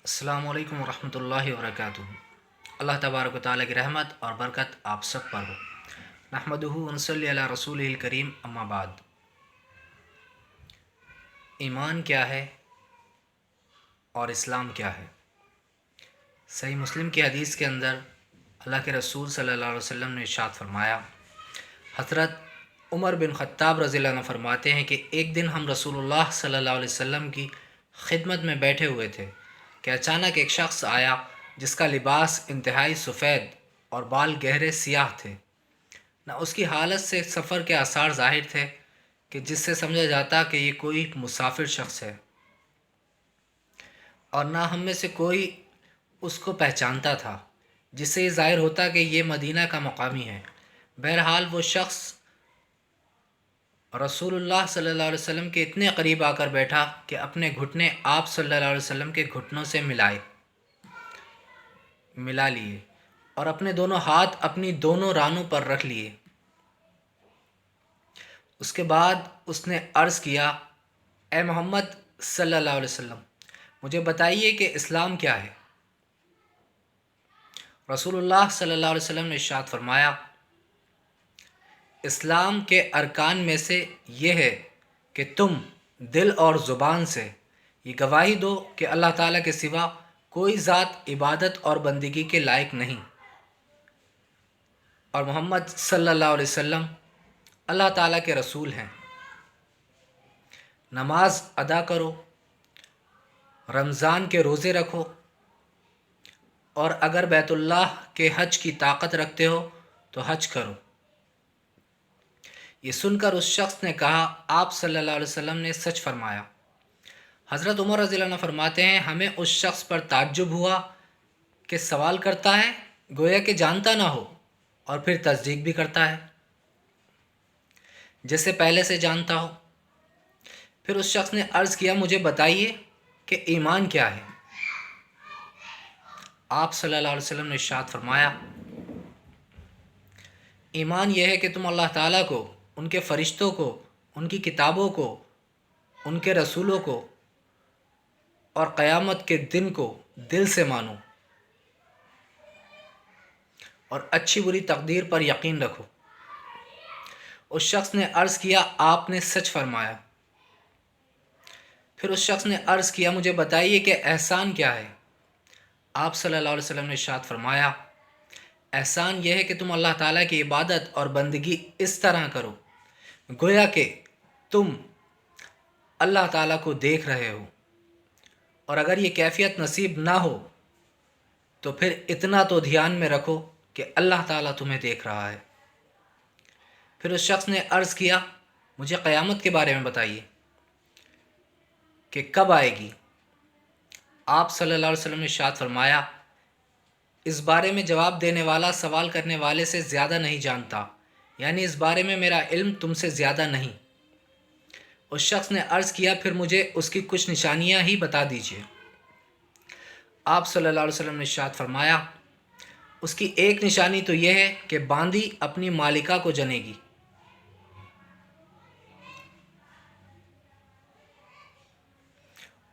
अस्सलामु अलैकुम वरहमतुल्लाहि वबरकातुहू। अल्लाह तबारक व तआला की रहमत और बरकत आप सब पर हो। नहमदुहु व नसल्ली अला रसूलिहिल करीम, अम्मा बाद। ईमान क्या है और इस्लाम क्या है? सही मुस्लिम की हदीस के अंदर अल्लाह के रसूल सल्लल्लाहु अलैहि वसल्लम ने इरशाद फरमाया, हज़रत उमर बिन ख़त्ताब रज़ियल्लाहु अन्हु फरमाते हैं कि एक दिन हम रसूलुल्लाह सल्लल्लाहु अलैहि वसल्लम की खिदमत में बैठे हुए थे कि अचानक एक शख्स आया जिसका लिबास इंतहाई सफ़ेद और बाल गहरे सियाह थे। न उसकी हालत से सफ़र के आसार ज़ाहिर थे कि जिससे समझा जाता कि ये कोई मुसाफिर शख्स है, और ना हम में से कोई उसको पहचानता था, जिससे ये ज़ाहिर होता कि ये मदीना का मकामी है। बहरहाल वो शख्स रसूलुल्लाह सल्लल्लाहु अलैहि वसल्लम के इतने करीब आकर बैठा कि अपने घुटने आप सल्लल्लाहु अलैहि वसल्लम के घुटनों से मिला लिए और अपने दोनों हाथ अपनी दोनों रानों पर रख लिए। उसके बाद उसने अर्ज़ किया, ए मोहम्मद सल्लल्लाहु अलैहि वसल्लम, मुझे बताइए कि इस्लाम क्या है? रसूलुल्लाह सल्लल्लाहु अलैहि वसल्लम ने इरशाद फरमाया, इस्लाम के अरकान में से ये है कि तुम दिल और ज़ुबान से ये गवाही दो कि अल्लाह ताला के सिवा कोई ज़ात इबादत और बंदगी के लायक नहीं, और मोहम्मद सल्लल्लाहु अलैहि वसल्लम अल्लाह ताला के रसूल हैं। नमाज अदा करो, रमज़ान के रोज़े रखो, और अगर बैतुल्लाह के हज की ताकत रखते हो तो हज करो। ये सुनकर उस शख्स ने कहा, आप सल्लल्लाहु अलैहि वसल्लम ने सच फरमाया। हज़रत उमर रज़ियल्लाहु अन्हु फरमाते हैं, हमें उस शख्स पर ताज्जुब हुआ कि सवाल करता है गोया कि जानता ना हो, और फिर तस्दीक भी करता है जैसे पहले से जानता हो। फिर उस शख्स ने अर्ज़ किया, मुझे बताइए कि ईमान क्या है? आप सल्लल्लाहु अलैहि वसल्लम ने इरशाद फरमाया, ईमान यह है कि तुम अल्लाह ताला को, उनके फ़रिश्तों को, उनकी किताबों को, उनके रसूलों को और क़यामत के दिन को दिल से मानो और अच्छी बुरी तकदीर पर यकीन रखो। उस शख्स ने अर्ज़ किया, आपने सच फरमाया। फिर उस शख्स ने अर्ज़ किया, मुझे बताइए कि एहसान क्या है? आप सल्लल्लाहु अलैहि वसल्लम ने इरशाद फरमाया, एहसान यह है कि तुम अल्लाह ताला की इबादत और बंदगी इस तरह करो गोया कि तुम अल्लाह ताला को देख रहे हो, और अगर ये कैफियत नसीब ना हो तो फिर इतना तो ध्यान में रखो कि अल्लाह ताला तुम्हें देख रहा है। फिर उस शख्स ने अर्ज़ किया, मुझे क़यामत के बारे में बताइए कि कब आएगी? आप सल्लल्लाहु अलैहि वसल्लम ने इरशाद फरमाया, इस बारे में जवाब देने वाला सवाल करने वाले से ज़्यादा नहीं जानता, यानी इस बारे में मेरा इल्म तुमसे ज़्यादा नहीं। उस शख्स ने अर्ज़ किया, फिर मुझे उसकी कुछ निशानियां ही बता दीजिए। आप सल्लल्लाहु अलैहि वसल्लम ने इरशाद फरमाया, उसकी एक निशानी तो यह है कि बांदी अपनी मालिका को जनेगी,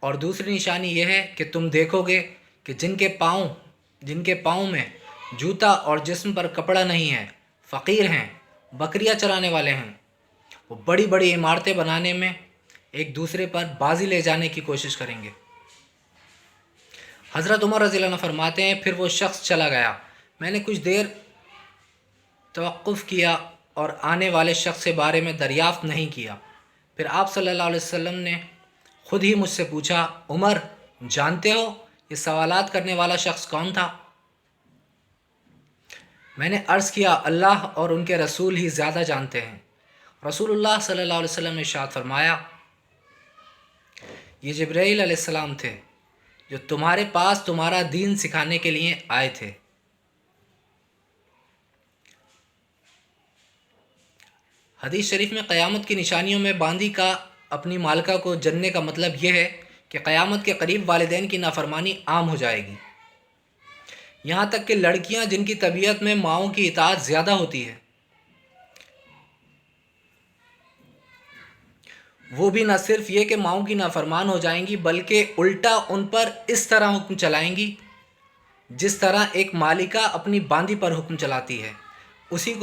और दूसरी निशानी यह है कि तुम देखोगे कि जिनके पाँव में जूता और जिस्म पर कपड़ा नहीं है, फ़कीर हैं, बकरियां चराने वाले हैं, वो बड़ी बड़ी इमारतें बनाने में एक दूसरे पर बाजी ले जाने की कोशिश करेंगे। हज़रत उमर रज़ियल्लाहु अन्हु फरमाते हैं, फिर वो शख्स चला गया। मैंने कुछ देर तवक्कुफ़ किया और आने वाले शख्स के बारे में दरियाफ़्त नहीं किया। फिर आप सल्लल्लाहु अलैहि वसल्लम ने ख़ुद ही मुझसे पूछा, उमर, जानते हो ये सवालात करने वाला शख्स कौन था? मैंने अर्ज़ किया, अल्लाह और उनके रसूल ही ज़्यादा जानते हैं। रसूलुल्लाह सल्लल्लाहु अलैहि वसल्लम ने इरशाद फरमाया, ये जिब्राईल अलैहिस्सलाम थे जो तुम्हारे पास तुम्हारा दीन सिखाने के लिए आए थे। हदीस शरीफ में क़यामत की निशानियों में बांदी का अपनी मालिका को जनने का मतलब यह है कि क़यामत के करीब वालिदैन की नाफरमानी आम हो जाएगी। यहाँ तक कि लड़कियाँ जिनकी तबीयत में माओं की इताअत ज़्यादा होती है, وہ بھی نہ صرف یہ کہ ماؤں کی نافرمان ہو جائیں گی بلکہ الٹا ان پر اس طرح حکم چلائیں گی جس طرح ایک مالکہ اپنی باندی پر حکم چلاتی ہے۔ اسی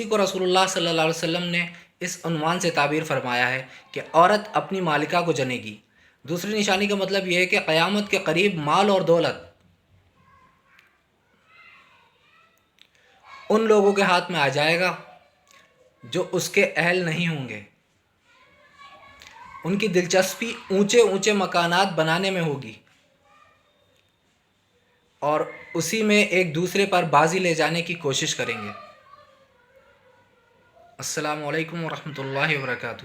کو رسول اللہ صلی اللہ علیہ وسلم نے اس عنوان سے تعبیر فرمایا ہے کہ عورت اپنی مالکہ کو جنے گی۔ دوسری نشانی کا مطلب یہ ہے کہ قیامت کے قریب مال اور دولت ان لوگوں کے ہاتھ میں آ جائے گا جو اس کے اہل نہیں ہوں گے۔ ان کی دلچسپی اونچے اونچے مکانات بنانے میں ہوگی اور اسی میں ایک دوسرے پر بازی لے جانے کی کوشش کریں گے۔ السلام علیکم ورحمۃ اللہ وبرکاتہ۔